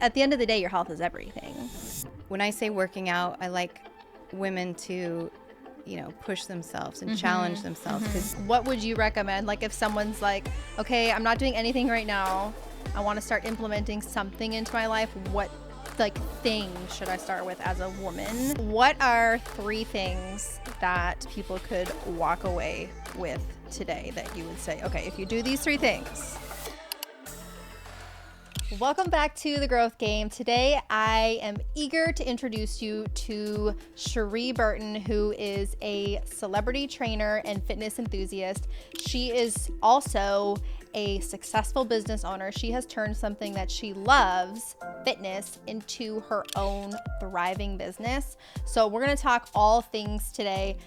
At the end of the day, your health is everything. When I say working out, I like women to, push themselves and challenge themselves. Because What would you recommend? Like if someone's like, okay, I'm not doing anything right now. I want to start implementing something into my life. What thing should I start with as a woman? What are 3 things that people could walk away with today that you would say, okay, if you do these 3 things? Welcome back to The Growth Game. Today, I am eager to introduce you to Sheree Burton, who is a celebrity trainer and fitness enthusiast. She is also a successful business owner. She has turned something that she loves, fitness, into her own thriving business. So we're going to talk all things today,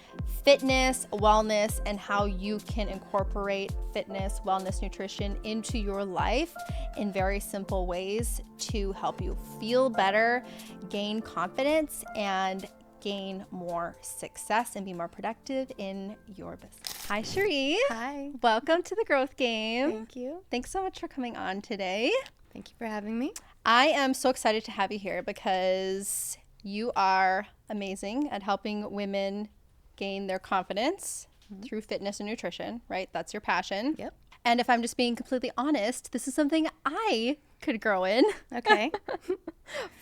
fitness, wellness, and how you can incorporate fitness, wellness, nutrition into your life in very simple ways to help you feel better, gain confidence, and gain more success and be more productive in your business. Hi, Sheree. Hi. Welcome to The Growth Game. Thank you. Thanks so much for coming on today. Thank you for having me. I am so excited to have you here because you are amazing at helping women gain their confidence through fitness and nutrition, right? That's your passion. Yep. And if I'm just being completely honest, this is something I could grow in. Okay.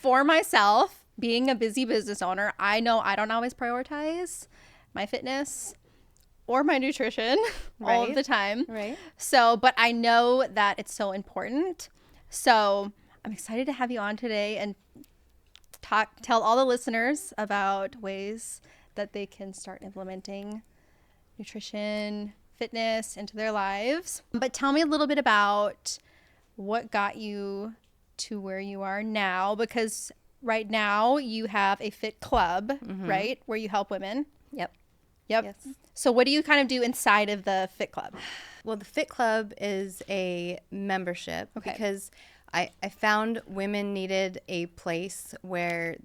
For myself, being a busy business owner, I know I don't always prioritize my fitness or my nutrition all of the time. Right. So, but I know that it's so important. So I'm excited to have you on today and tell all the listeners about ways that they can start implementing nutrition, fitness into their lives. But tell me a little bit about what got you to where you are now, because right now you have a fit club, right? Where you help women. Yep. Yep. Yes. So what do you kind of do inside of the fit club? Well, the Fit Club is a membership because I found women needed a place where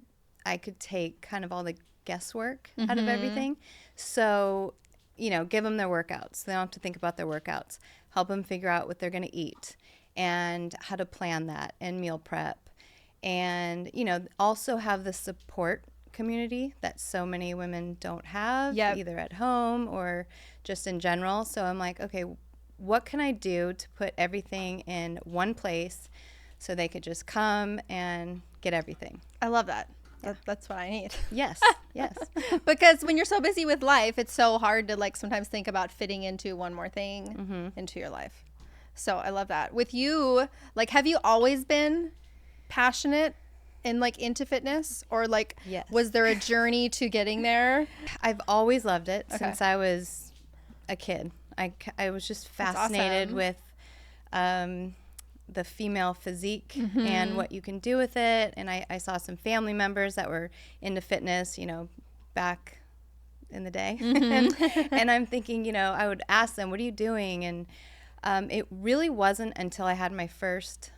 I could take kind of all the guesswork out of everything. So, give them their workouts. They don't have to think about their workouts. Help them figure out what they're going to eat and how to plan that and meal prep. And, also have the support community that so many women don't have, either at home or just in general. So I'm like, okay, what can I do to put everything in one place so they could just come and get everything? I love that. That's what I need. Yes, yes. Because when you're so busy with life, it's so hard to sometimes think about fitting into one more thing into your life. So I love that. With you, have you always been passionate and into fitness, or Yes. Was there a journey to getting there? I've always loved it since I was a kid. I was just fascinated with the female physique and what you can do with it. And I saw some family members that were into fitness, back in the day. And I'm thinking, I would ask them, what are you doing? And it really wasn't until I had my first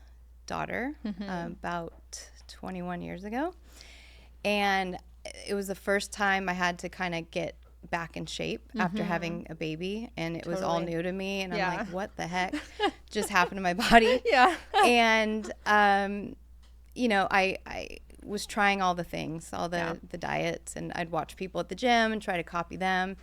daughter about 21 years ago. And it was the first time I had to kind of get back in shape after having a baby, and it was all new to me, and I'm like, what the heck just happened to my body? And I was trying all the things, all the diets, and I'd watch people at the gym and try to copy them,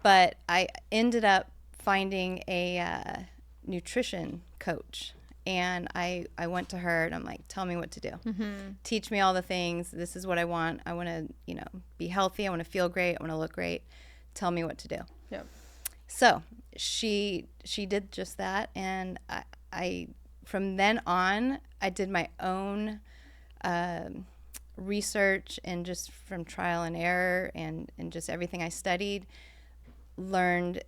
but I ended up finding a nutrition coach. And I went to her and I'm like, tell me what to do. Teach me all the things. This is what I want. I want to, be healthy. I want to feel great. I want to look great. Tell me what to do. Yep. So she did just that. And I from then on, I did my own research, and just from trial and error and just everything I studied, learned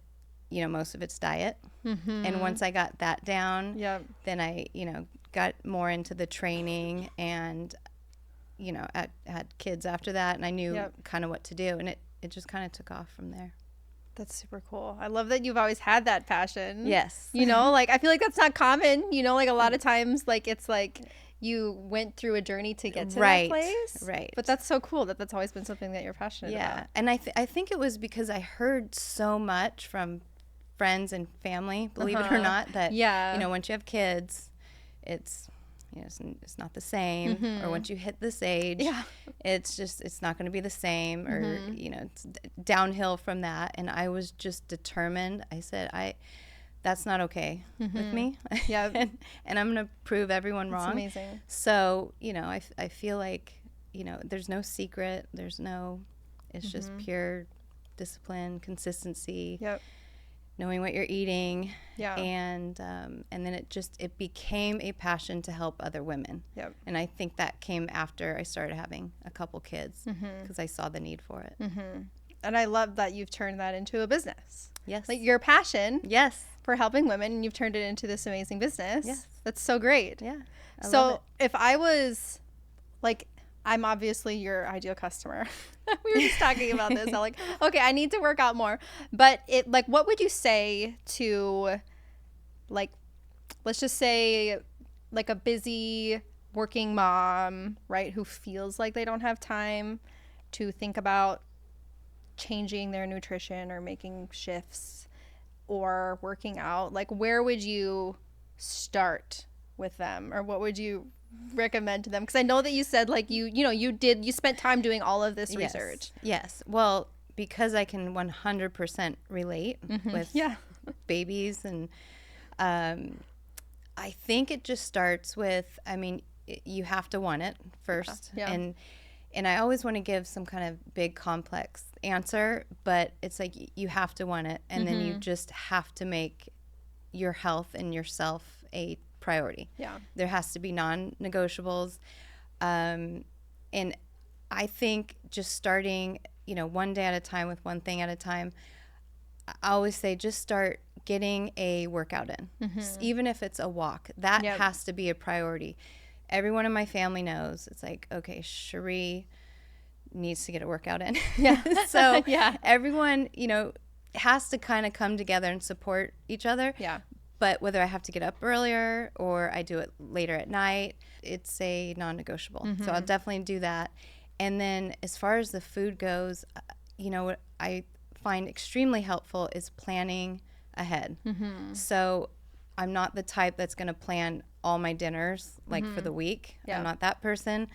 most of it's diet. And once I got that down, then I, got more into the training, and, I had kids after that, and I knew kind of what to do, and it just kind of took off from there. That's super cool. I love that you've always had that passion. Yes. I feel like that's not common, a lot of times, it's you went through a journey to get to that place. Right. But that's so cool that that's always been something that you're passionate about. Yeah. And I think it was because I heard so much from friends and family, believe it or not, that, once you have kids, it's it's not the same, or once you hit this age, it's not going to be the same, or, it's downhill from that. And I was just determined. I said, that's not okay with me. Yeah. and I'm going to prove everyone wrong. That's amazing. So, I feel like, there's no secret. It's just pure discipline, consistency. Yep. Knowing what you're eating. Yeah. And then it became a passion to help other women. Yep. And I think that came after I started having a couple kids, because I saw the need for it. And I love that you've turned that into a business. Yes. Like your passion. Yes. For helping women, and you've turned it into this amazing business. Yes. That's so great. Yeah. I love so it. if I was like, I'm obviously your ideal customer. We were just talking about this. I'm like, okay, I need to work out more. But what would you say to, like, let's just say, like, a busy working mom, right, who feels like they don't have time to think about changing their nutrition or making shifts or working out? Like, where would you start with them, or what would you recommend to them? Because I know that you said, like, you spent time doing all of this research. Yes. Well, because I can 100% relate with babies, and I think it just starts with, you have to want it first. Yeah. And I always want to give some kind of big complex answer, but it's like you have to want it, and then you just have to make your health and yourself a priority. Yeah. There has to be non-negotiables. And I think just starting, one day at a time with one thing at a time, I always say just start getting a workout in. Even if it's a walk, that has to be a priority. Everyone in my family knows. It's like, okay, Sheree needs to get a workout in. Yeah. So everyone, has to kind of come together and support each other. Yeah. But whether I have to get up earlier or I do it later at night, it's a non-negotiable. So I'll definitely do that. And then as far as the food goes, what I find extremely helpful is planning ahead. So I'm not the type that's going to plan all my dinners for the week. Yeah. I'm not that person.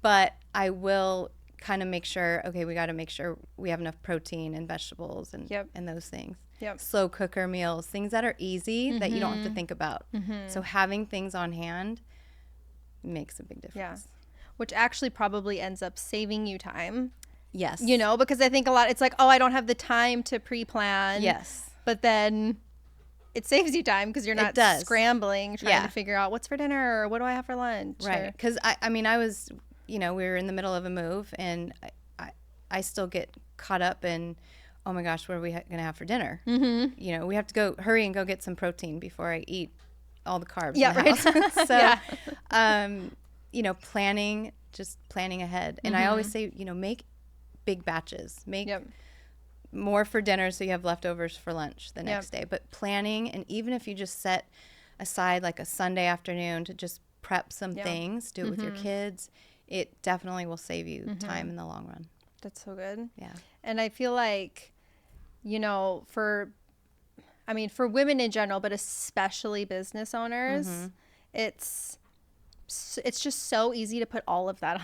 But I will kind of make sure, okay, we got to make sure we have enough protein and vegetables and those things. Yep. Slow cooker meals, things that are easy that you don't have to think about. So having things on hand makes a big difference. Yeah. Which actually probably ends up saving you time. Yes. Because I think a lot, it's like, oh, I don't have the time to pre-plan. Yes. But then it saves you time because you're not scrambling trying to figure out what's for dinner or what do I have for lunch. Right. Because I was, we were in the middle of a move, and I still get caught up in, oh my gosh, what are we going to have for dinner? We have to hurry and go get some protein before I eat all the carbs. Yeah, in the right. So, planning ahead. And I always say, make big batches. Make more for dinner so you have leftovers for lunch the next day. But planning, and even if you just set aside like a Sunday afternoon to just prep some things, do it with your kids, it definitely will save you time in the long run. That's so good. Yeah. And I feel like, for women in general, but especially business owners, it's just so easy to put all of that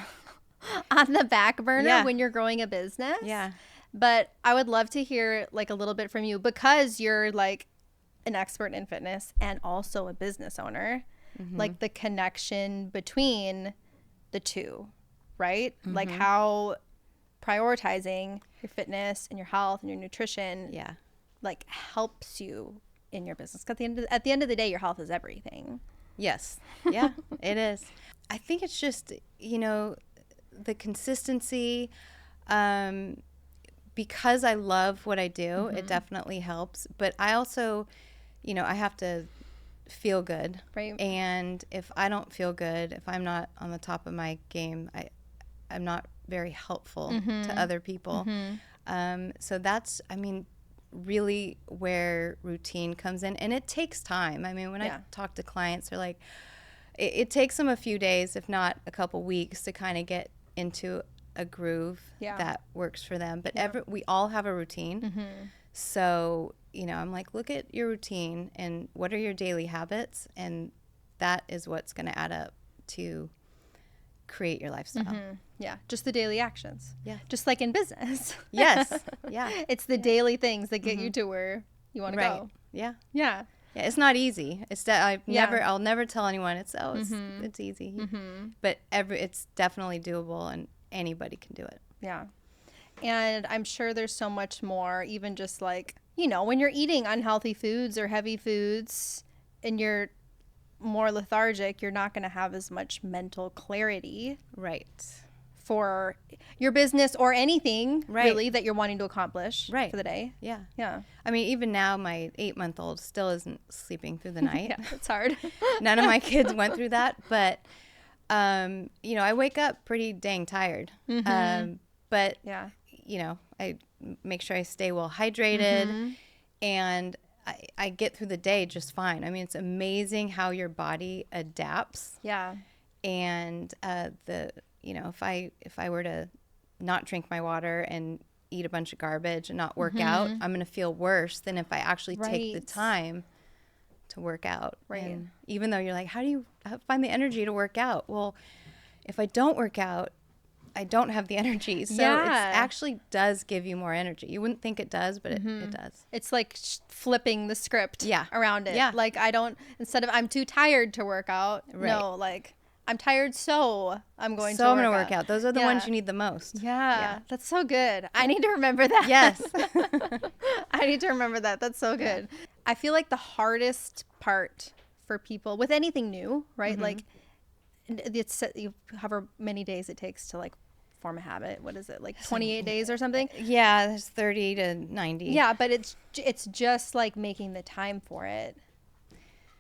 on the back burner when you're growing a business. Yeah. But I would love to hear like a little bit from you, because you're like an expert in fitness and also a business owner, like the connection between the two, right? Like how prioritizing your fitness and your health and your nutrition like helps you in your business. 'Cause at the end of the day, your health is everything. Yes. Yeah, it is. I think it's just, the consistency, because I love what I do, it definitely helps. But I also, I have to feel good. Right. And if I don't feel good, if I'm not on the top of my game, I'm not very helpful to other people. So that's, really where routine comes in. And it takes time. When I talk to clients, they're like, it takes them a few days, if not a couple weeks, to kind of get into a groove that works for them. But we all have a routine. So, I'm like, look at your routine and what are your daily habits, and that is what's going to add up to create your lifestyle. Yeah, just the daily actions. Yeah. Just like in business. Yes. Yeah. It's the daily things that get you to where you want to go. Yeah. Yeah. Yeah, it's not easy. I'll never tell anyone it's easy. But it's definitely doable, and anybody can do it. Yeah. And I'm sure there's so much more, even just like, you know, when you're eating unhealthy foods or heavy foods and you're more lethargic, you're not going to have as much mental clarity. Right. For your business or anything really that you're wanting to accomplish for the day. Yeah. Yeah. I mean, even now, my 8-month-old still isn't sleeping through the night. Yeah, it's hard. None of my kids went through that, but, you know, I wake up pretty dang tired. But, you know, I make sure I stay well hydrated, and I get through the day just fine. I mean, it's amazing how your body adapts. Yeah. And you know, if I were to not drink my water and eat a bunch of garbage and not work out, I'm going to feel worse than if I actually take the time to work out. Right. And even though you're like, how do you find the energy to work out? Well, if I don't work out, I don't have the energy. So it actually does give you more energy. You wouldn't think it does, but it does. It's like flipping the script around it. Yeah. Like instead of I'm too tired to work out. Right. No, like I'm tired, so I'm going to work out. Those are the ones you need the most. Yeah. That's so good. I need to remember that. Yes. I need to remember that. That's so good. Yeah. I feel like the hardest part for people with anything new, right? Like it's however many days it takes to like form a habit. What is it? Like 28 days or something? Yeah, there's 30 to 90. Yeah, but it's just like making the time for it.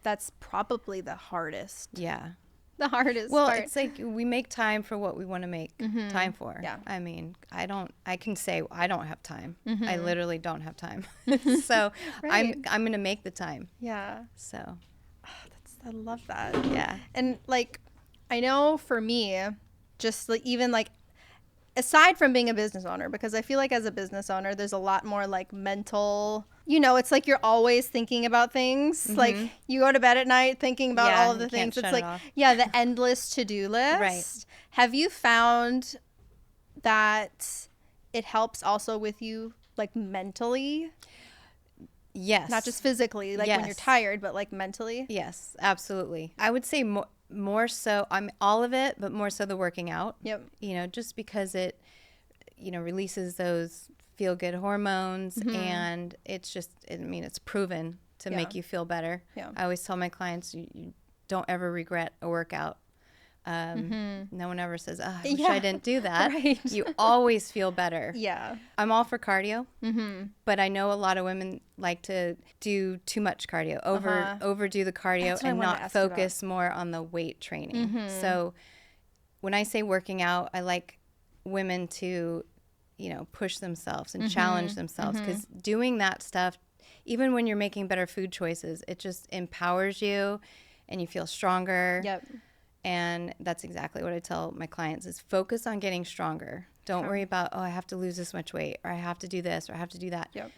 That's probably the hardest. Yeah. The hardest part. Well, it's like we make time for what we want to make time for. Yeah. I mean, I can say I don't have time. I literally don't have time. So I'm going to make the time. Yeah. So. I love that. Yeah. And like, I know for me, just like even like, aside from being a business owner, because I feel like as a business owner, there's a lot more like mental, you know, it's like you're always thinking about things. Like you go to bed at night thinking about all of the things. It's like, the endless to-do list. Right. Have you found that it helps also with you like mentally? Yes. Not just physically, like when you're tired, but like mentally? Yes, absolutely. I would say more so, I'm all of it, but more so the working out. Yep. You know, just because it, you know, releases those feel-good hormones, and it's just, I mean, it's proven to make you feel better. Yeah. I always tell my clients, you don't ever regret a workout. No one ever says, I wish I didn't do that. Right. You always feel better. Yeah. I'm all for cardio, but I know a lot of women like to do too much cardio, overdo the cardio and not focus more on the weight training. So when I say working out, I like women to, you know, push themselves and challenge themselves, because doing that stuff, even when you're making better food choices, it just empowers you and you feel stronger. Yep. And that's exactly what I tell my clients is focus on getting stronger. Don't worry about, I have to lose this much weight, or I have to do this, or I have to do that. Yep.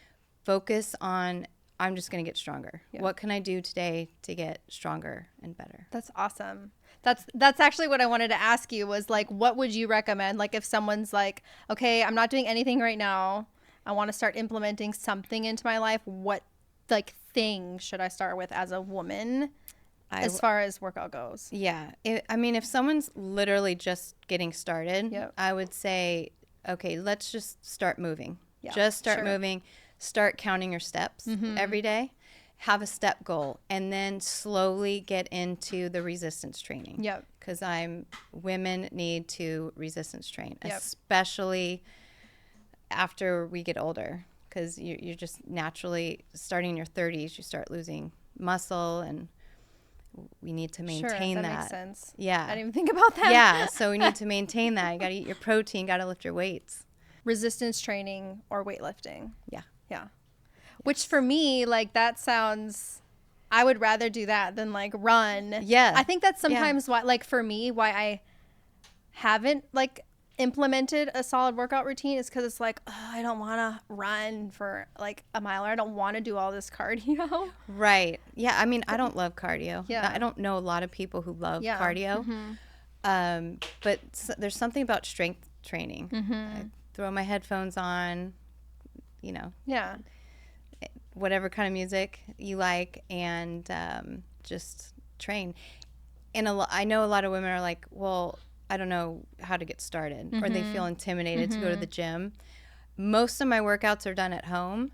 Focus on, I'm just going to get stronger. Yep. What can I do today to get stronger and better? That's awesome. That's actually what I wanted to ask you was like, what would you recommend? Like if someone's like, okay, I'm not doing anything right now. I want to start implementing something into my life. What like thing should I start with as a woman? As far as workout goes. Yeah. I mean, if someone's literally just getting started, I would say, okay, let's just start moving. Yeah, just start moving. Start counting your steps every day. Have a step goal. And then slowly get into the resistance training. Yep. Because women need to resistance train, especially after we get older. Because you're just naturally, starting in your 30s, you start losing muscle, and we need to maintain that. Makes sense. Yeah. I didn't even think about that. Yeah. So we need to maintain that. You got to eat your protein, got to lift your weights. Resistance training or weightlifting. Yeah. Yeah. Which for me, like that sounds, I would rather do that than like run. Yeah. I think that's sometimes why, like for me, why I haven't like implemented a solid workout routine is because it's like, oh, I don't want to run for like a mile, or I don't want to do all this cardio. Right. Yeah. I mean, I don't love cardio. Yeah. I don't know a lot of people who love Yeah. cardio. But there's something about strength training. I throw my headphones on, you know, Yeah. whatever kind of music you like, and just train. And I know a lot of women are like, well, I don't know how to get started, or they feel intimidated to go to the gym. Most of my workouts are done at home,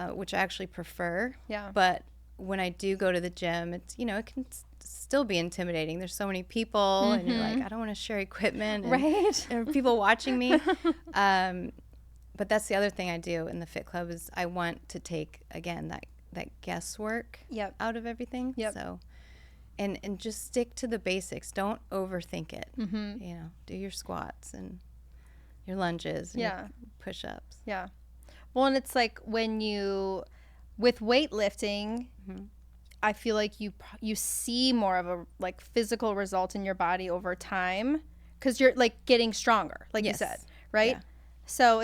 which I actually prefer. Yeah. But when I do go to the gym, it's, you know, it can still be intimidating. There's so many people, and you're like, I don't want to share equipment. And Right. there are people watching me. But that's the other thing I do in the Fit Club is I want to take, again, that guesswork Yep. out of everything. Yep. So. And just stick to the basics. Don't overthink it. Mm-hmm. You know, do your squats and your lunges and your push-ups. Yeah. Well, and it's like with weightlifting, I feel like you see more of a like physical result in your body over time because you're like getting stronger, like you said, right? Yeah. So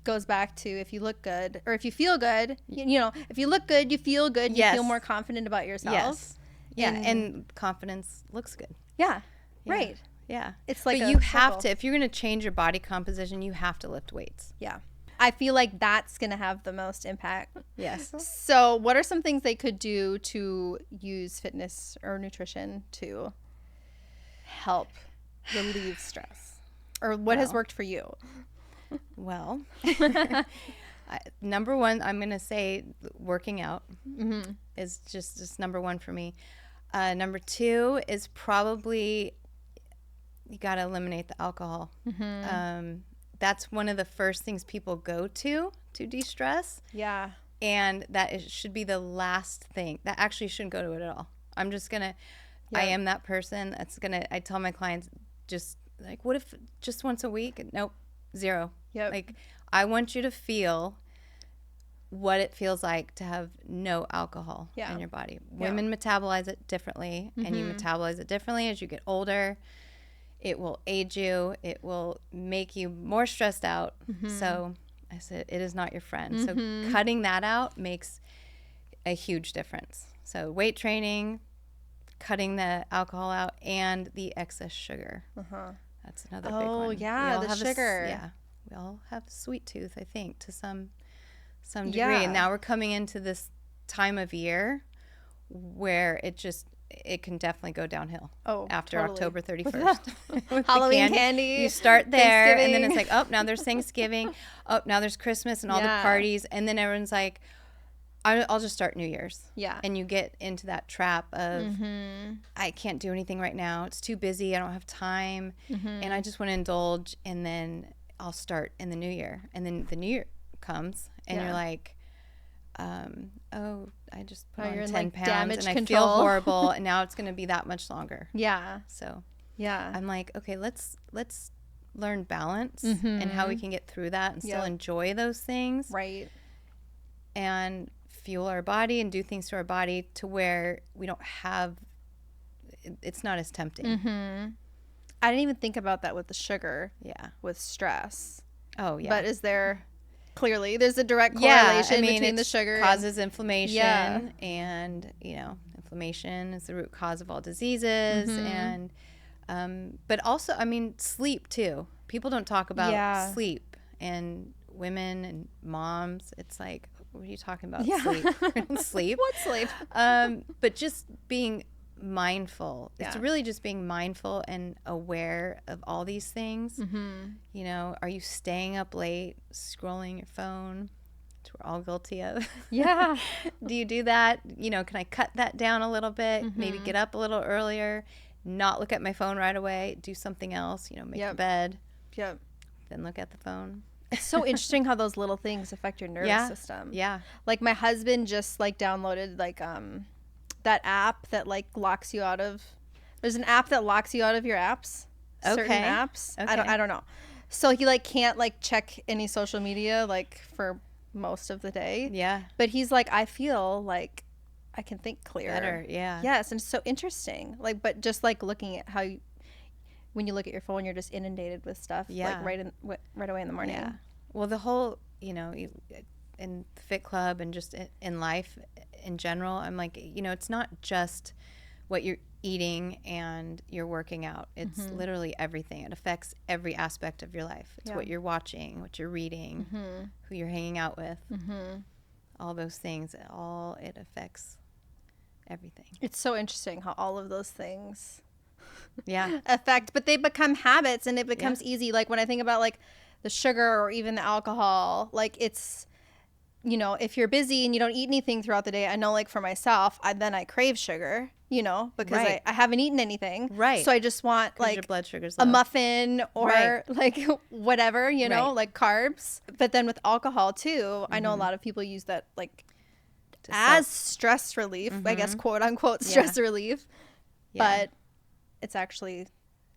goes back to if you look good or if you feel good, you know, if you look good, you feel good, you feel more confident about yourself. Yes. Yeah, and confidence looks good. Yeah. Right. Yeah. It's like but you have to, if you're going to change your body composition, you have to lift weights. Yeah. I feel like that's going to have the most impact. Yes. So what are some things they could do to use fitness or nutrition to help relieve stress? Or what has worked for you? Well, number one, I'm going to say working out is just number one for me. Number two is probably you got to eliminate the alcohol. That's one of the first things people go to de-stress. Yeah. And should be the last thing. That actually shouldn't go to it at all. I'm just going to, I am that person that's going to, I tell my clients just like, what if just once a week? Nope, zero. Yep. Like, I want you to feel what it feels like to have no alcohol in your body. Women metabolize it differently, and you metabolize it differently as you get older. It will age you. It will make you more stressed out. So I said, it is not your friend. So cutting that out makes a huge difference. So weight training, cutting the alcohol out, and the excess sugar. That's another big one. Oh, yeah, the sugar. We all have a sweet tooth, I think, to some degree. And now we're coming into this time of year where it can definitely go downhill after October 31st. Halloween candy. You start there, and then it's like, oh, now there's Thanksgiving. Oh, now there's Christmas and all the parties. And then everyone's like, I'll just start New Year's. Yeah. And you get into that trap of, I can't do anything right now. It's too busy. I don't have time. And I just want to indulge. And then I'll start in the new year. And then the new year comes, and you're like, I just put on 10 pounds and I feel horrible, and now it's going to be that much longer. Yeah. So I'm like, okay, let's learn balance and how we can get through that and still enjoy those things. Right. And fuel our body and do things to our body to where we don't have, it's not as tempting. I didn't even think about that with the sugar. Yeah. With stress. Oh, yeah. But there's a direct correlation between the sugar. Causes inflammation, and inflammation is the root cause of all diseases, and but also, sleep too. People don't talk about sleep, and women and moms. It's like, what are you talking about? Sleep. What sleep? But just being mindful. It's really just being mindful and aware of all these things. Are you staying up late scrolling your phone, which we're all guilty of? Do you do that? Can I cut that down a little bit? Maybe get up a little earlier, not look at my phone right away, do something else, make the bed, then look at the phone. It's so interesting how those little things affect your nervous system. Like my husband just downloaded that app that locks you out of. There's an app that locks you out of your apps. Certain apps. I don't know. So he can't check any social media for most of the day. Yeah. But he's like, I feel like I can think clearer. Better. Yeah. Yes, and it's so interesting. But just looking at how when you look at your phone, you're just inundated with stuff like right away in the morning. Yeah. Well, the whole, in the Fit Club and just in life in general, I'm like, it's not just what you're eating and you're working out. It's literally everything. It affects every aspect of your life. It's what you're watching, what you're reading, who you're hanging out with, all those things. It affects everything. It's so interesting how all of those things Yeah. affect, but they become habits and it becomes easy. Like when I think about like the sugar or even the alcohol, like it's, if you're busy and you don't eat anything throughout the day, I know like for myself, then I crave sugar, because I haven't eaten anything. Right. So I just want like your blood sugar's a low. muffin or like whatever, like carbs. But then with alcohol too, I know a lot of people use that like as stress relief, I guess, quote unquote stress relief. Yeah. But it's actually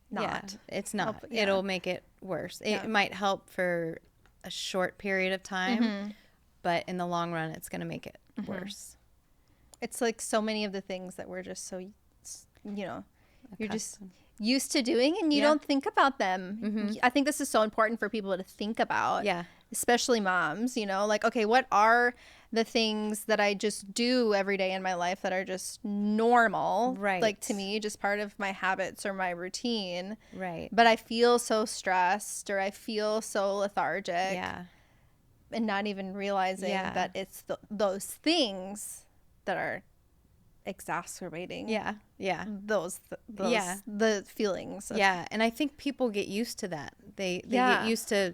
not. Yeah, it's not. It'll make it worse. It might help for a short period of time, but in the long run, it's going to make it worse. It's like so many of the things that we're just so, you're just used to doing and you don't think about them. I think this is so important for people to think about. Yeah. Especially moms, like, okay, what are the things that I just do every day in my life that are just normal, right? Like to me, just part of my habits or my routine, right? But I feel so stressed or I feel so lethargic, and not even realizing that it's those things that are exacerbating, the feelings. And I think people get used to that. They get used to,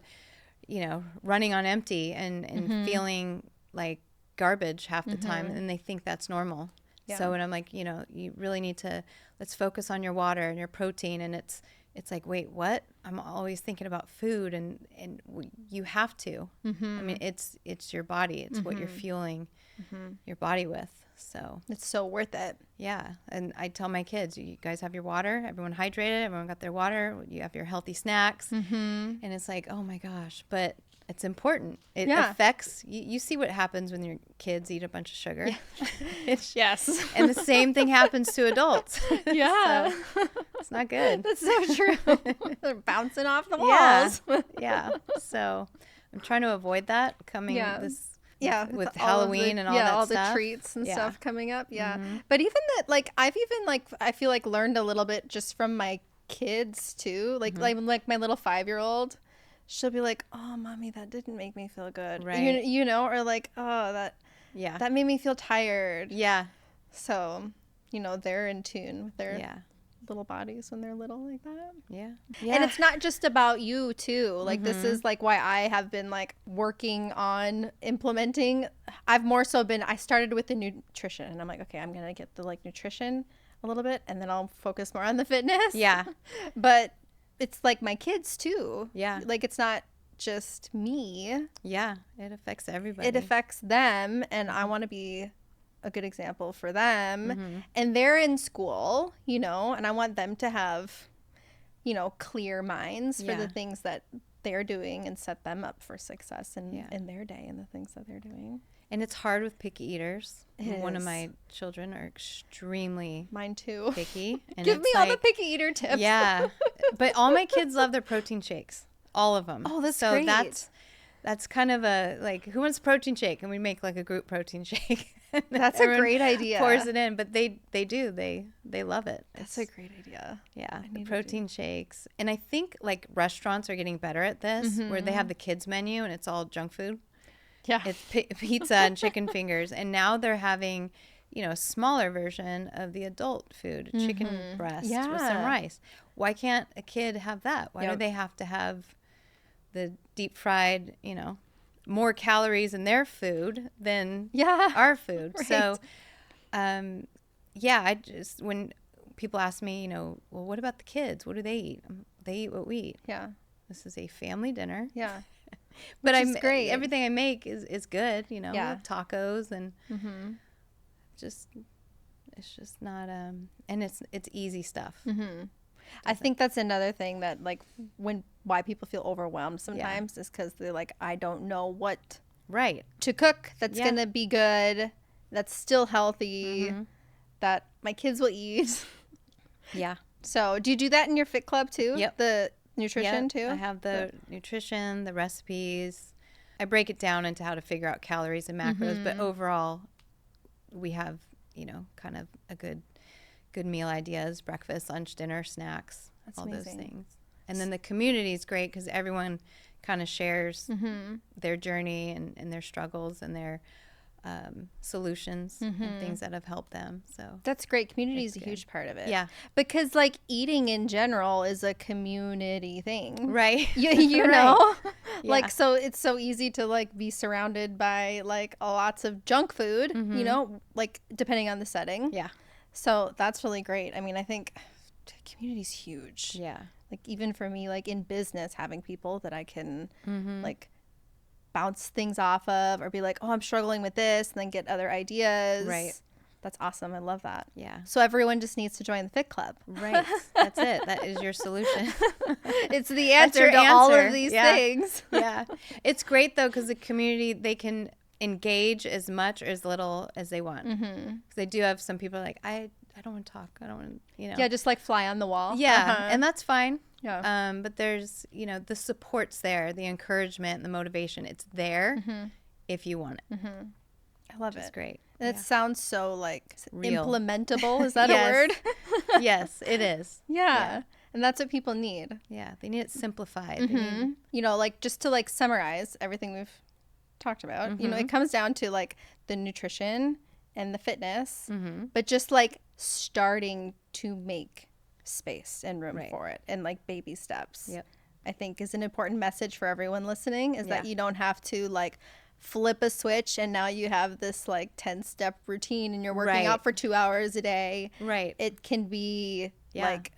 running on empty and feeling like garbage half the time, and they think that's normal. So when I'm like, you really need to, let's focus on your water and your protein, and it's like, wait, what? I'm always thinking about food, and you have to. I mean, it's your body. It's what you're fueling your body with. So it's so worth it. Yeah. And I tell my kids, you guys have your water, everyone hydrated, everyone got their water, you have your healthy snacks. And it's like, oh my gosh, but it's important. It affects, you see what happens when your kids eat a bunch of sugar. Yes. And the same thing happens to adults. Yeah. So it's not good. That's so true. They're bouncing off the walls. Yeah. So I'm trying to avoid that coming with Halloween and all that all stuff. The treats and stuff coming up. But even that, like, I've even like, I feel like learned a little bit just from my kids too. Like my little 5-year-old, she'll be like, "Oh, mommy, that didn't make me feel good." Right. Or like, "Oh, that made me feel tired." Yeah. So, they're in tune with their little bodies when they're little like that. Yeah. And it's not just about you too. Like this is like why I have been like working on implementing. I've more so been, I started with the nutrition and I'm like, okay, I'm going to get the like nutrition a little bit and then I'll focus more on the fitness. Yeah. But it's like my kids too. Yeah. Like it's not just me. Yeah. It affects everybody. It affects them and I want to be a good example for them. And they're in school, and I want them to have, clear minds for the things that they're doing and set them up for success in their day and the things that they're doing. And it's hard with picky eaters. One of is. my children are extremely Mine too. picky. And Give me all the picky eater tips. Yeah. But all my kids love their protein shakes. All of them. Oh, that's so great. That's kind of a, like, who wants a protein shake? And we make like a group protein shake. That's a great idea. Pours it in, but they do. They love it. That's a great idea. Yeah, the protein shakes. And I think like restaurants are getting better at this, where they have the kids menu and it's all junk food. Yeah. It's pizza and chicken fingers. And now they're having, a smaller version of the adult food, chicken breast with some rice. Why can't a kid have that? Why do they have to have the deep fried, more calories in their food than our food? Right. So, I just, when people ask me, well, what about the kids? What do they eat? They eat what we eat. Yeah. This is a family dinner. Yeah. But Which is great. Everything I make is good, tacos and it's just not, and it's easy stuff. I think that's another thing that like why people feel overwhelmed sometimes is because they're like, I don't know what to cook that's gonna be good, that's still healthy, that my kids will eat. So do you do that in your Fit Club too? Yep. The nutrition too? I have the nutrition, the recipes. I break it down into how to figure out calories and macros, but overall we have, kind of a good meal ideas, breakfast, lunch, dinner, snacks, That's all amazing. those things. And then the community is great because everyone kind of shares their journey and their struggles and their solutions and things that have helped them. So that's great. Community is a huge part of it. Yeah. Because like eating in general is a community thing. Right. You Right. know? Yeah. Like, so it's so easy to like be surrounded by like lots of junk food, like depending on the setting. Yeah. So that's really great. I mean, I think community's huge. Yeah. Like even for me, like in business, having people that I can like bounce things off of or be like, oh, I'm struggling with this, and then get other ideas. Right. That's awesome. I love that. Yeah. So everyone just needs to join the Fit Club. Right. That's it. That is your solution. It's the answer your to all answer. of these Yeah. things. Yeah. It's great though because the community, they can engage as much or as little as they want. Because they do have some people like, I don't want to talk. I don't want to, Yeah, just like fly on the wall. Yeah. And that's fine. Yeah. But there's, the support's there, the encouragement, the motivation. It's there if you want it. I love It's it. great. It sounds so like Real. implementable. Is that Yes. a word? Yes, it is. Yeah. And that's what people need. Yeah. They need it simplified. They need, Like just to like summarize everything we've talked about, it comes down to like the nutrition and the fitness, but just like starting to make space and room for it and like baby steps. Yep. I think is an important message for everyone listening is that Yeah. you don't have to like flip a switch and now you have this like 10-step routine and you're working Right. out for 2 hours a day. Right. It can be Yeah. like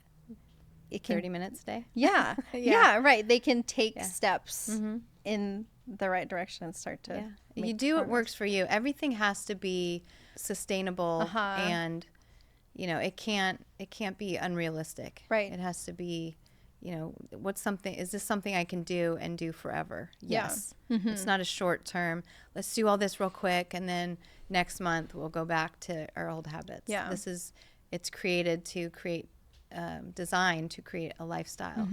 it can 30 minutes a day. yeah. Yeah. Yeah, right. They can take steps Mm-hmm. in the right direction and start to You make do what progress. works for you. Everything has to be sustainable and it can't be unrealistic. Right. It has to be, is this something I can do and do forever? Yeah. Yes. It's not a short term. Let's do all this real quick and then next month we'll go back to our old habits. Yeah. It's created to create designed to create a lifestyle.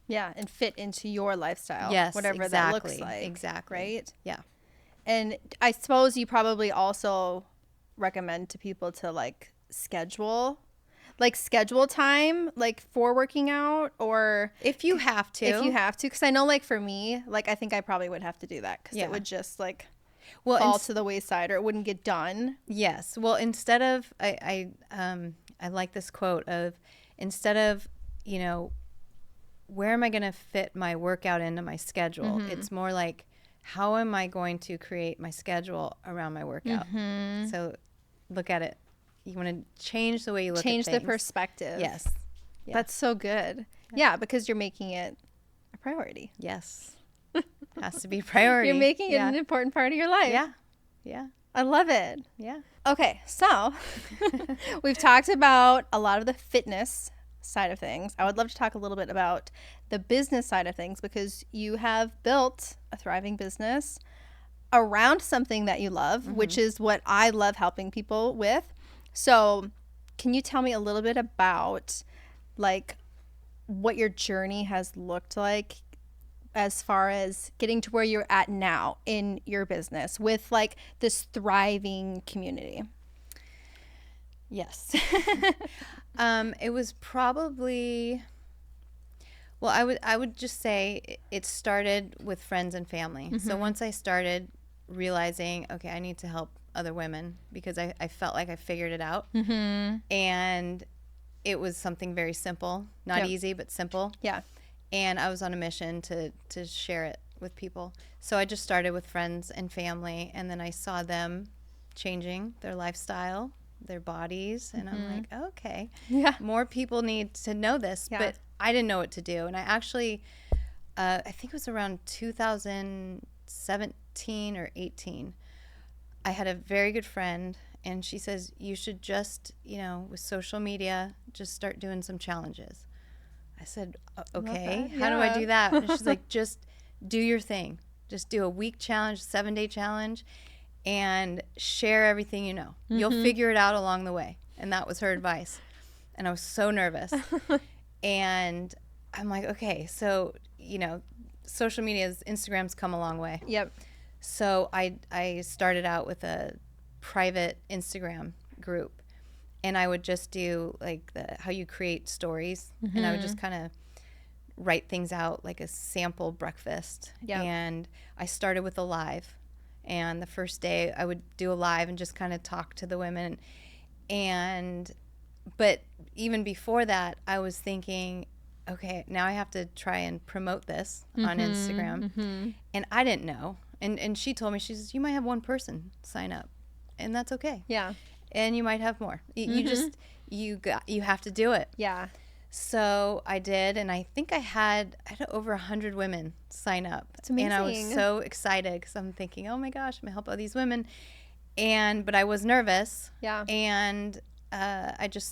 Yeah, and fit into your lifestyle. Yes, whatever that looks like. Exactly. Right? Yeah. And I suppose you probably also recommend to people to like schedule time like for working out, or If you have to. because I know like for me, like I think I probably would have to do that because Yeah. it would just like Well, fall to the wayside or it wouldn't get done. Yes. Well, instead of I like this quote of instead of where am I going to fit my workout into my schedule? It's more like how am I going to create my schedule around my workout? So look at it. You want to change the way you look at Change things. the perspective. Yes. Yeah. That's so good. Yeah, because you're making it a priority. Yes. Has to be a priority. You're making it Yeah. an important part of your life. Yeah. Yeah. I love it. Yeah. Okay, so we've talked about a lot of the fitness side of things. I would love to talk a little bit about the business side of things because you have built a thriving business around something that you love, which is what I love helping people with. So, can you tell me a little bit about like what your journey has looked like as far as getting to where you're at now in your business with like this thriving community? Yes. It was probably, well, I would just say it started with friends and family. So once I started realizing, okay, I need to help other women because I felt like I figured it out. And it was something very simple, not easy, but simple. Yeah. And I was on a mission to share it with people. So I just started with friends and family, and then I saw them changing their lifestyle, their bodies, and I'm like, okay, more people need to know this, but I didn't know what to do. And I actually, I think it was around 2017 or 18, I had a very good friend, and she says, you should just, with social media, just start doing some challenges. I said, okay, how do I do that? And she's like, just do your thing. Just do a week challenge, 7-day challenge, and share everything you know. You'll figure it out along the way. And that was her advice. and I was so nervous. And I'm like, okay, so, social media's Instagram's come a long way. Yep. So I started out with a private Instagram group, and I would just do like how you create stories, and I would just kind of write things out like a sample breakfast. Yep. And I started with a live, and the first day I would do a live and just kind of talk to the women. But even before that, I was thinking, okay, now I have to try and promote this on Instagram. And I didn't know. And she told me, she says, you might have one person sign up, and that's okay. Yeah. And you might have more. You just, you have to do it. Yeah. So I did, and I think I had over 100 women sign up. It's amazing. And I was so excited because I'm thinking, oh my gosh, I'm going to help all these women. But I was nervous. Yeah. And I just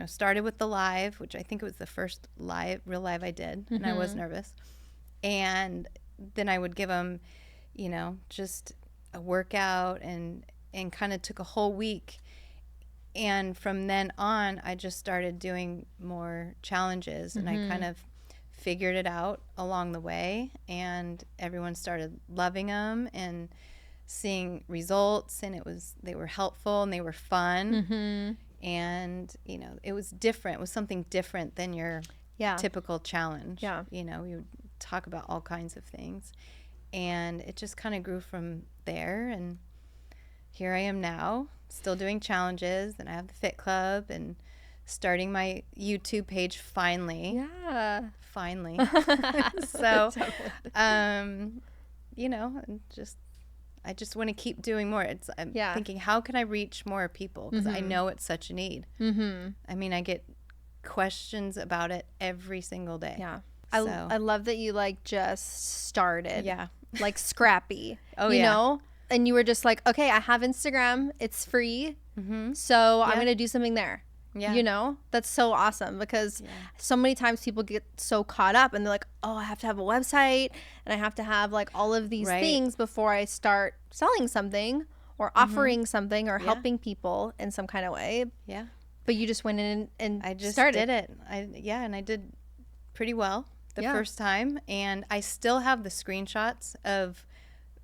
started with the live, which I think it was the first real live I did, and I was nervous. And then I would give them, just a workout, and kind of took a whole week. And from then on, I just started doing more challenges, and I kind of figured it out along the way, and everyone started loving them and seeing results, and they were helpful and they were fun. And, it was different. It was something different than your typical challenge. Yeah. We would talk about all kinds of things. And it just kind of grew from there. And here I am now, still doing challenges. And I have the Fit Club and starting my YouTube page finally. Yeah. Finally. So, I just want to keep doing more. I'm thinking, how can I reach more people? Because I know it's such a need. I mean, I get questions about it every single day. Yeah. So. I love that you just started. Yeah. Like scrappy. Oh, you yeah. know? And you were just like, okay, I have Instagram. It's free. So I'm going to do something there. Yeah. That's so awesome, because so many times people get so caught up and they're like, oh, I have to have a website and I have to have like all of these things before I start selling something or offering something or helping people in some kind of way. Yeah. But you just went in and I just started. did it. And I did pretty well the first time. And I still have the screenshots of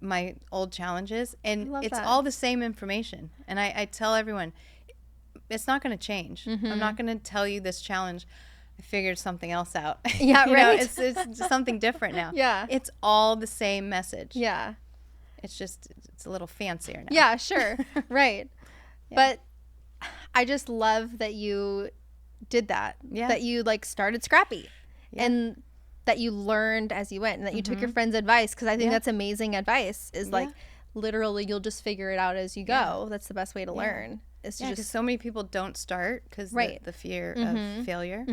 my old challenges, and it's all the same information. And I tell everyone, it's not going to change. I'm not going to tell you this challenge, I figured something else out. Yeah, right. It's something different now. Yeah. It's all the same message. Yeah. It's a little fancier now. Yeah, sure. Right. Yeah. But I just love that you did that. Yeah. That you started scrappy. Yeah. And that you learned as you went, and that you took your friend's advice, because I think that's amazing advice, is literally you'll just figure it out as you go. That's the best way to learn. It's because so many people don't start because the fear of failure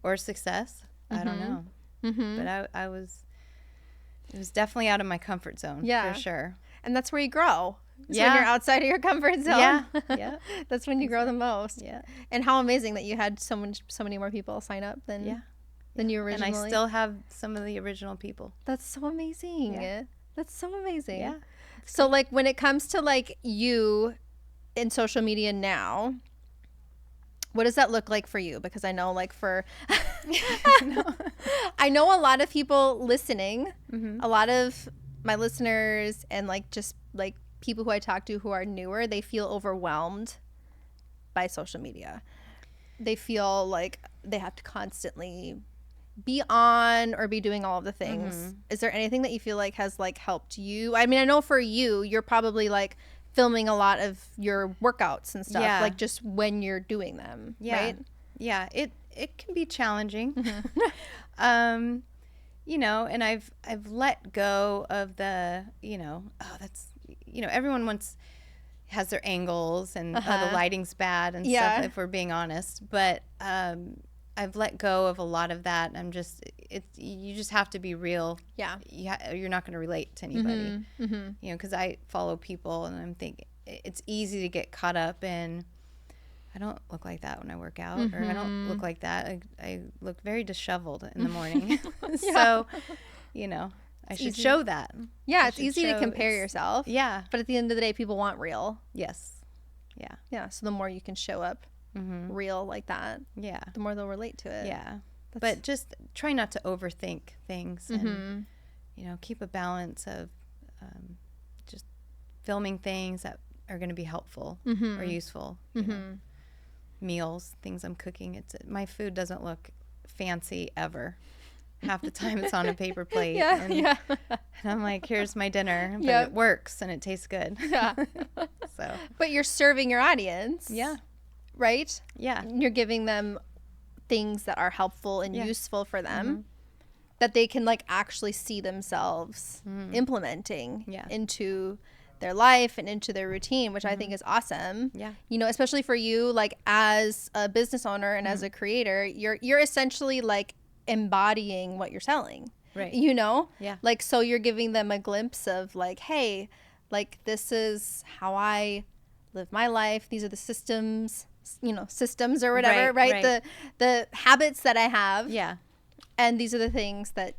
or success. I don't know. But it was definitely out of my comfort zone, for sure. And that's where you grow. When you're outside of your comfort zone. Yeah. That's when you grow the most. Yeah. And how amazing that you had so many more people sign up than you originally. And I still have some of the original people. That's so amazing. Yeah. That's so amazing. Yeah. So when it comes to you in social media now, what does that look like for you? Because I know for I know a lot of people listening, a lot of my listeners and just people who I talk to who are newer, they feel overwhelmed by social media. They feel like they have to constantly be on or be doing all of the things. Is there anything that you feel like has helped you? I mean, I know for you, you're probably filming a lot of your workouts and stuff, just when you're doing them, right? Yeah, it can be challenging. And I've let go of the, everyone has their angles and the lighting's bad and stuff, if we're being honest. But I've let go of a lot of that. You just have to be real. Yeah. You're not going to relate to anybody, because I follow people and I'm thinking it's easy to get caught up in, I don't look like that when I work out, or I don't look like that. I look very disheveled in the morning. So, I should show that. Yeah, it's easy to compare yourself. Yeah. But at the end of the day, people want real. Yes. Yeah. Yeah. So the more you can show up real like that, Yeah. the more they'll relate to it. Yeah. But just try not to overthink things and, keep a balance of just filming things that are going to be helpful or useful. You know, meals, things I'm cooking. My food doesn't look fancy ever. Half the time it's on a paper plate. And I'm like, here's my dinner. But it works and it tastes good. Yeah. So. But you're serving your audience. Yeah. Right? Yeah. You're giving them things that are helpful and useful for them that they can like actually see themselves implementing into their life and into their routine, which I think is awesome. Yeah. You know, especially for you, like as a business owner and as a creator, you're essentially like embodying what you're selling. Right. You know? Yeah. Like, so you're giving them a glimpse of like, hey, like this is how I live my life. These are the systems or whatever, right? The habits that I have. Yeah. And these are the things that,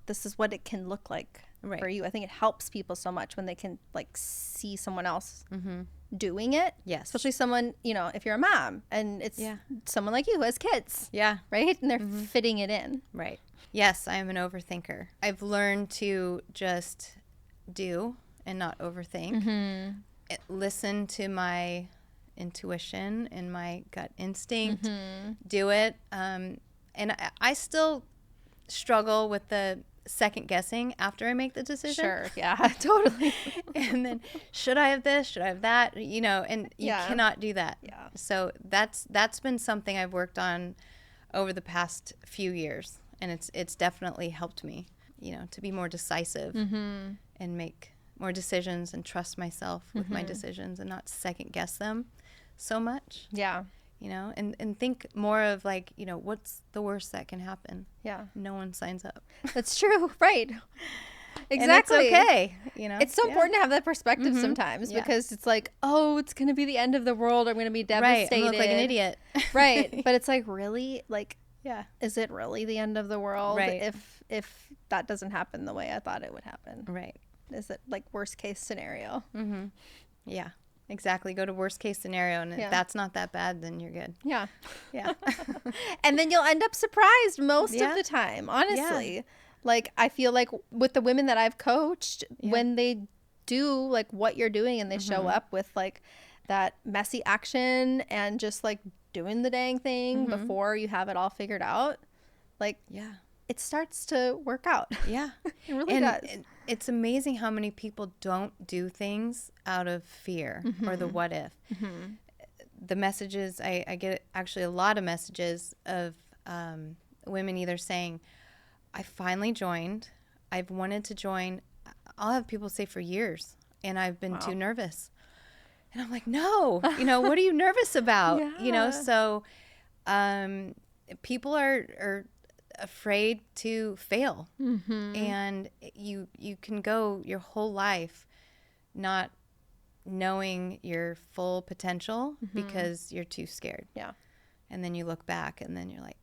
this is what it can look like for you. I think it helps people so much when they can like see someone else doing it. Yes. Especially someone, if you're a mom and it's someone like you who has kids. Yeah. Right? And they're fitting it in. Right. Yes, I am an overthinker. I've learned to just do and not overthink. Listen to my intuition and my gut instinct. Do it. And I still struggle with the second guessing after I make the decision. Sure. Yeah, totally. And then should I have this? Should I have that? And you cannot do that. Yeah. So that's been something I've worked on over the past few years. And it's definitely helped me, to be more decisive and make more decisions and trust myself with my decisions and not second guess them so much. Yeah. And think more of like, what's the worst that can happen? Yeah. No one signs up. That's true. Right. Exactly. And it's okay. It's so important to have that perspective sometimes because it's like, oh, it's going to be the end of the world. I'm going to be devastated. Right. I look like an idiot. Right. But it's like, really? Like, yeah. Is it really the end of the world? Right. If that doesn't happen the way I thought it would happen? Right. Is it like worst case scenario? Yeah. Exactly. Go to worst case scenario, and if that's not that bad, then you're good. Yeah. Yeah. And then you'll end up surprised most of the time, honestly. Yeah. Like, I feel like with the women that I've coached, when they do like what you're doing and they show up with like that messy action and just like doing the dang thing before you have it all figured out, like, it starts to work out. Yeah. It really does. It's amazing how many people don't do things out of fear or the what if. The messages, I get actually a lot of messages of women either saying, I finally joined. I've wanted to join. I'll have people say for years, and I've been too nervous. And I'm like, no, what are you nervous about? So people are afraid to fail. And you can go your whole life not knowing your full potential because you're too scared. Yeah. And then you look back and then you're like,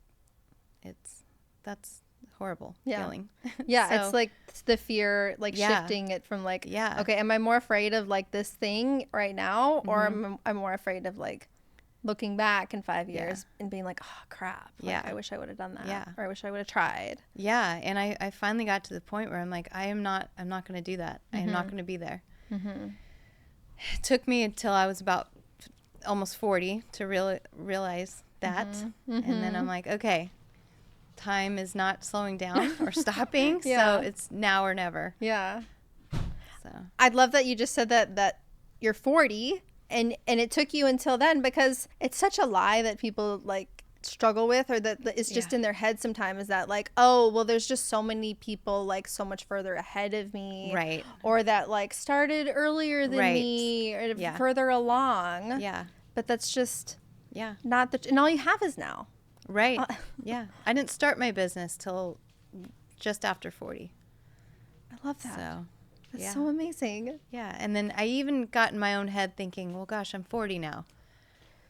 that's horrible feeling. Yeah. So, it's like the fear, like shifting it from like, okay, am I more afraid of like this thing right now? Or am I more afraid of like looking back in 5 years and being like, oh crap. Like, I wish I would have done that. Yeah. Or I wish I would have tried. Yeah. And I finally got to the point where I'm like, I'm not going to do that. I am not going to be there. It took me until I was about almost 40 to realize that. And then I'm like, okay, time is not slowing down or stopping. So it's now or never. Yeah. So I love that you just said that you're 40 and it took you until then, because it's such a lie that people like struggle with, or that is just in their head sometimes, is that like, oh, well, there's just so many people like so much further ahead of me. Right. Or that like started earlier than me or further along. Yeah. But that's just not and all you have is now. Right. Yeah. I didn't start my business till just after 40. I love that. So that's so amazing. Yeah. And then I even got in my own head thinking, well, gosh, I'm 40 now.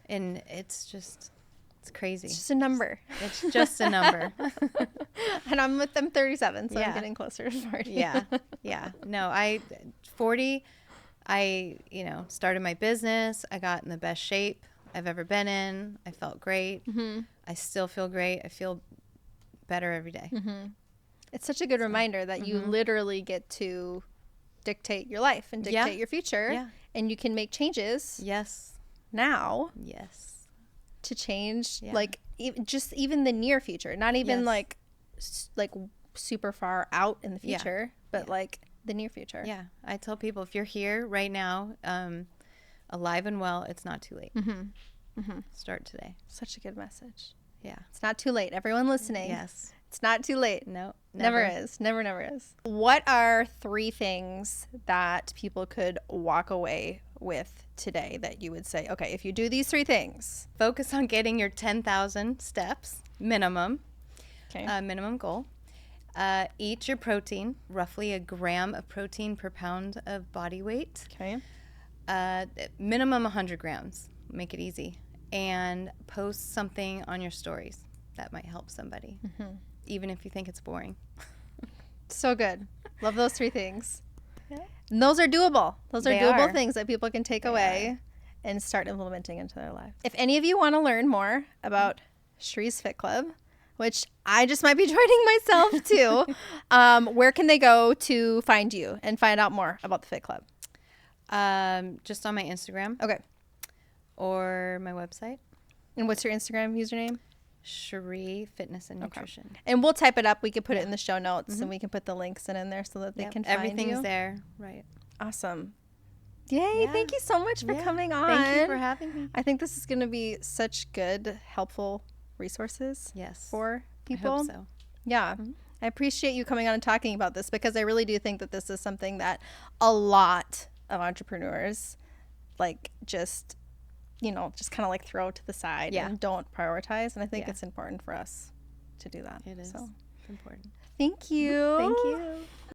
And it's crazy. It's just a number. It's just a number. And I'm 37, so I'm getting closer to 40. Yeah. Yeah. No, 40, I, started my business. I got in the best shape I've ever been in. I felt great. I still feel great. I feel better every day. It's such a good reminder that you literally get to dictate your life and dictate your future. Yeah. And you can make changes Yes. now Yes. to change like just even the near future, not even like super far out in the future, but like the near future. Yeah. I tell people, if you're here right now, alive and well, it's not too late. Start today. Such a good message. Yeah. It's not too late. Everyone listening. Yes. It's not too late. No. Never is. Never is. What are 3 things that people could walk away with today that you would say, okay, if you do these 3 things? Focus on getting your 10,000 steps minimum. Okay. Minimum goal. Eat your protein, roughly a gram of protein per pound of body weight. Okay. Minimum 100 grams. Make it easy. And post something on your stories that might help somebody, even if you think it's boring. So good. Love those 3 things. And those are doable. Those are doable things that people can take away and start implementing into their life. If any of you want to learn more about Sheree's Fit Club, which I just might be joining myself too, where can they go to find you and find out more about the Fit Club? Just on my Instagram. Okay. Or my website. And what's your Instagram username? Sheree Fitness and Nutrition. And we'll type it up. We could put it in the show notes and we can put the links in there so that they can find Everything's you. there. Right. Awesome. Yay. Yeah. Thank you so much for coming on. Thank you for having me. I think this is going to be such good, helpful resources for people. I hope so. Yeah. I appreciate you coming on and talking about this because I really do think that this is something that a lot of entrepreneurs just kind of like throw to the side and don't prioritize. And I think it's important for us to do that. It is. So. It's important. Thank you. Thank you.